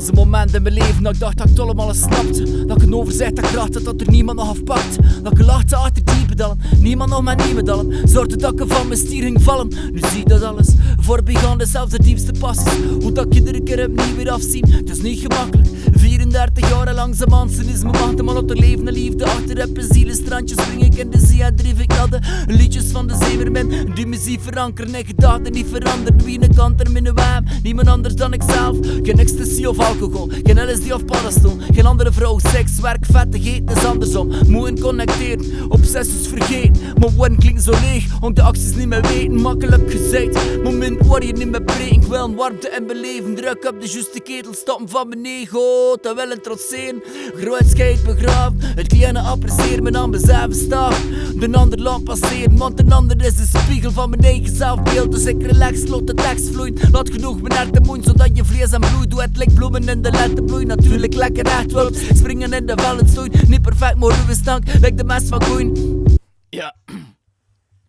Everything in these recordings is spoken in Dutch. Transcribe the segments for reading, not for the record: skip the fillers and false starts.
was een moment in mijn leven dat ik dacht dat ik het allemaal eens snapte. Dat ik een overzicht had krachten dat er niemand nog afpakt. Dat ik lachte achter die pedalen, niemand nog met nieuwe dallen. Zorgde dat ik van mijn stier ging vallen. Nu zie dat alles voorbij gaan, zelfs de diepste passies. Hoe dat ik iedere keer opnieuw weer afzien. Het is niet gemakkelijk, 34 jaar lang zijn mansen is mijn macht. Maar op de levende liefde achter heb een zielenstrandje. Spring ik in de zee en drijf ik naar de liedjes van de zeemermin. Die muziek verankeren en gedachten niet veranderen. Wie een kant er mijn wijn, niemand anders dan ikzelf. Geen ecstasy of alcohol, geen LSD of paddenstoel. Geen andere vrouw, seks, werk, vette, eten is andersom. Moeten connecteren, obsessies vergeten. Mijn woorden klinkt zo leeg, om de acties niet meer weten. Makkelijk gezegd, moment waar je niet meer breken. Ik wil een warmte en beleven, druk op de juiste ketel. Stoppen van mijn ego, dat wil een trotseren. Groot scheid begraven, het kleine appreciëren. Mijn aan mezelf staan, de ander laat passeren. Want een ander is de spiegel van mijn eigen zelfbeeld. Dus ik relax, laat de tekst vloeien. Laat genoeg mijn hart te moeien, zodat je vlees en bloed. Doe het like bloemen in de lente bloei. Natuurlijk lekker echt wilt, springen in de vellen stoeien. Niet perfect, maar ruwe stank, like de mest van koeien.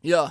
Ja,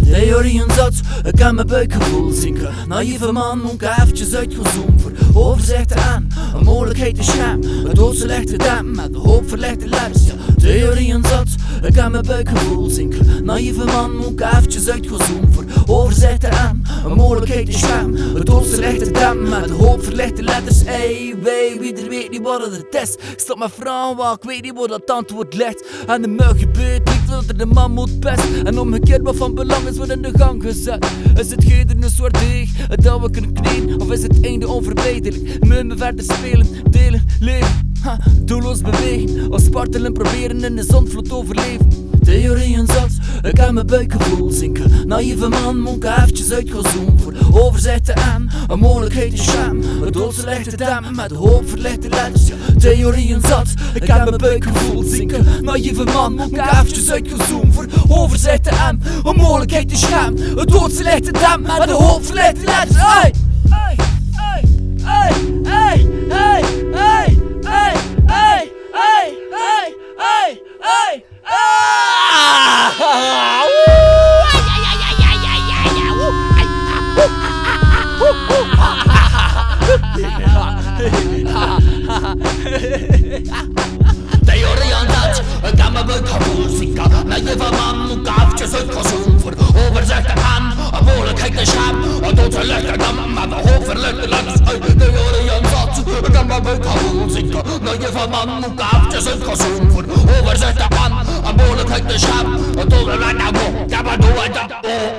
theorieën zat, ik kan mijn buikgevoel zinken. Naïeve man, moet ik eventjes uitgezoomd voor overzichten aan. Een mogelijkheid te schaam, het doodse licht te dampen met de hoop verlichte letters. Ja, theorieën zat, ik kan mijn buikgevoel zinken. Naïeve man, moet ik eventjes uitgezoomd voor overzichten aan. Een mogelijkheid te schaam, het doodse licht te dampen met de hoop verlichte letters. Ey, wie er weet niet wat het is. Ik stop met vragen, waar ik weet niet waar dat antwoord ligt. En de mug gebeurt niet dat er de man moet best. En omgekeerd wat van belang is wordt in de gang gezet. Is het geen een soort deeg, het dat we kunnen kneden? Of is het einde onverbeterlijk? Moeten we verder spelen, delen, leven, doelloos bewegen. Of spartelen, proberen in de zondvloed overleven. Theorieën zat, ik kan mijn buikgevoel zinken. Naïeve man, moet ik eventjes uitgezoomd voor overzichten aan. Een mogelijkheid te schaam, het doodse licht te dampen met de hoop verlichte letters. Ja, theorieën zat, ik kan mijn buikgevoel zinken. Naïeve man, moet ik eventjes uitgezoomd voor overzichten aan. Een mogelijkheid te schaam, het doodse licht te dampen met de hoop verlichte letters. Hey! Hey! Hey! Hey! Hey! Hey! Hey! Hey! Hey! Hey! Hey! Hey! Hey! Theorieën dat, ik kan mijn buikgevoel zinken. Naïeve man, moet ik eventjes uitgezoomd voor overzichten aan. Een mogelijkheid te schaam, een doodse licht te dampen met de hoop verlichte letters. Theorieën dat, ik kan mijn buikgevoel zinken. Naïeve man, moet ik eventjes uitgezoomd voor overzichten aan. Een mogelijkheid te schaam, een doodse licht te dampen met de hoop verlichte letters.